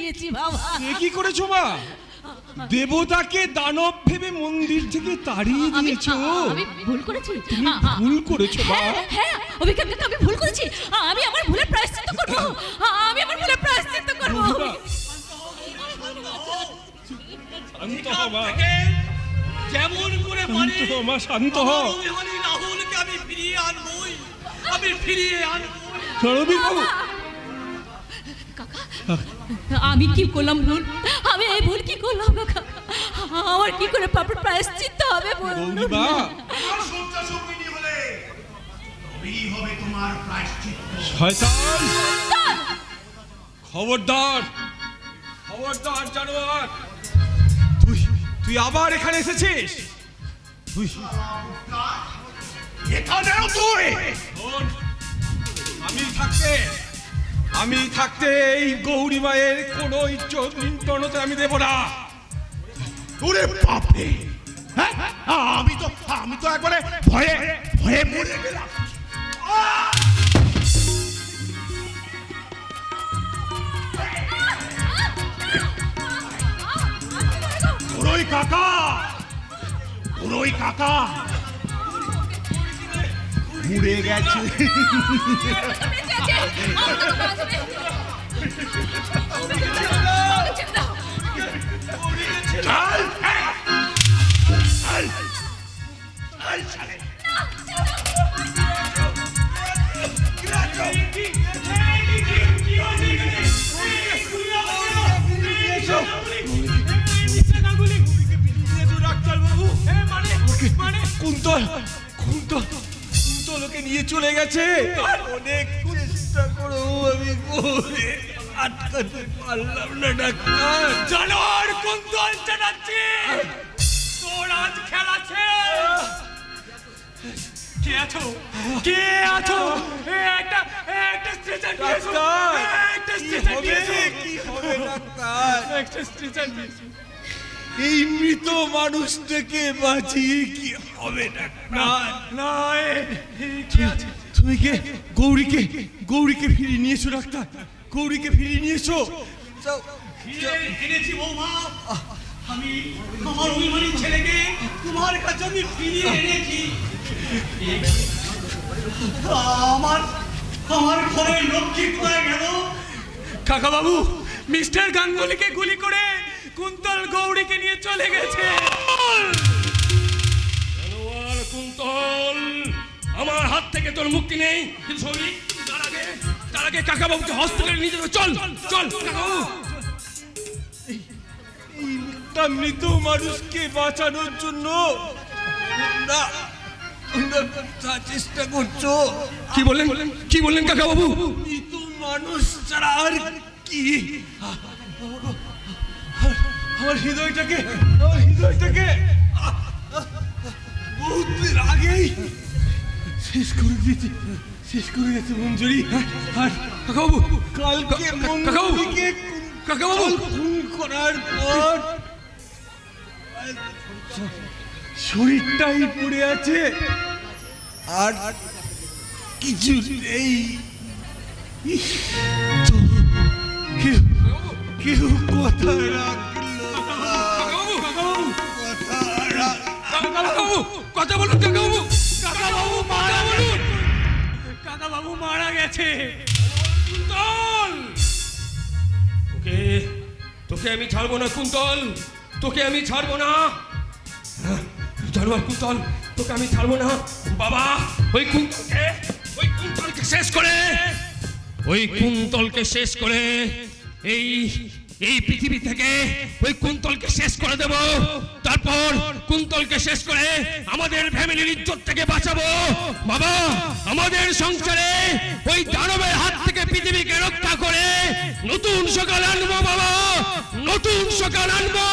দিয়েছি বাবা। এ কি করেছো মা? দেবতাকে দানব ভেবে মন্দির থেকে তাড়িয়ে দিয়েছো। আমি ভুল করেছি। তুমি ভুল করেছো মা। হ্যাঁ অভিজ্ঞ আমি ভুল করেছি। আমি আমার ভুলের প্রায়শ্চিত্ত করব। আমি আমার ভুলের প্রায়শ্চিত্ত করব। শান্ত হ মা, যেমন করে পারি শান্ত হ মা, শান্ত হ। রাহুলকে আমি ফিরিয়ে আনবই, আমি ফিরিয়ে আনবো। রণবীর বাবু, কাকা আমি কি করলাম ভুল? আমি এই ভুল কি করলাম কাকা? আমার কি করে পাপের প্রায়শ্চিত্ত হবে বলুন? গৌরীবা, তোমার সজ্জা সঙ্গিনী হলে তবেই হবে তোমার প্রায়শ্চিত্ত। শয়তান! খবরদার, খবরদার জানোয়ার! তুই আবার এখানে এসেছিস? তুই এখানেও তুই? শোন, আমি থাকতে এই গৌরী মায়ের কোন ইজ্জত নিয়ন্ত্রণতে আমি দেব না। ওরে বাপরে, হ্যাঁ? আমি তো একবারে ভয়ে ভয়ে মরে গেলাম। ওরই কাকা মরে গেছে। চল, কুন্তলকে নিয়ে চলে গেছে। অনেক চেষ্টা করেও আমি আটকাতে পারলাম না ডাক্তার। জানোয়ার কুন্তল জানাচ্ছি, তোর আজ খেলা শেষ। কে আছো? কে আছো? একটা স্ট্রেচার নিয়ে এসো। ডাক্তার, একটা কি স্ট্রেচার হবে? নিয়ে এসো। কি হবে ডাক্তার? একটা স্ট্রেচার নিয়ে এসো। এই মৃত মানুষটাকে বাঁচিয়ে কি হবে ডাক্তার? না, কে আছে? তুমি কে গৌরীকে ফিরিয়ে নিয়ে এসো ডাক্তার। গৌরীকে ফিরিয়ে নিয়ে এসো। ফিরে এনেছি বৌমা। আমি আমার অভিমানী ছেলেকে তোমার কাছে আমি ফিরিয়ে এনেছি। আমার ঘরে লক্ষ্মী কোথায় গেল? কাকা বাবু, মিস্টার গাঙ্গুলিকে গুলি করে কুন্তল গৌরীকে নিয়ে চলে গেছে। জানোয়ার কুন্তল, আমার হাত থেকে তোর মুক্তি নেই। কিন্তু সৌমিক, তার আগে কাকা বাবুকে হসপিটালে নিয়ে যাবে। চল চল কাকা বাবু। একটা মৃত মানুষকে বাঁচানোর জন্য চেষ্টা করছো। কি বললেন কাকা বাবু? মৃত মানুষ ছাড়া আর কি? আমার হৃদয়টাকে বহুত দিন আগেই শেষ করে দিয়েছে মঞ্জুরি। আর কাকা বাবু, কালকে কাকাবাবু, মঞ্জুরিকে কাকাবাবু। খুন করার পর শরীরটাই পড়ে আছে, আর কিছু নেই। তো কেউ কথা রাখলো না। কথা বলুন কাকা বাবু। কাকা বাবু মারা গেছে। কুন্তল, তোকে আমি ছাড়বো না কুন্তল, তোকে আমি ছাড়বো না। জানোয়ার কুন্তল, তোকে আমি ছাড়বো না বাবা। ওই কুন্তলকে শেষ করে এই পৃথিবী থেকে ওই কুন্তলকে শেষ করে দেব। তারপর কুন্তলকে শেষ করে আমাদের ফ্যামিলির ইজ্জত থেকে বাঁচাবো বাবা। আমাদের সংসারে ওই দানবের হাত থেকে পৃথিবীকে রক্ষা করে নতুন সকাল আনবো বাবা, নতুন সকাল আনবো।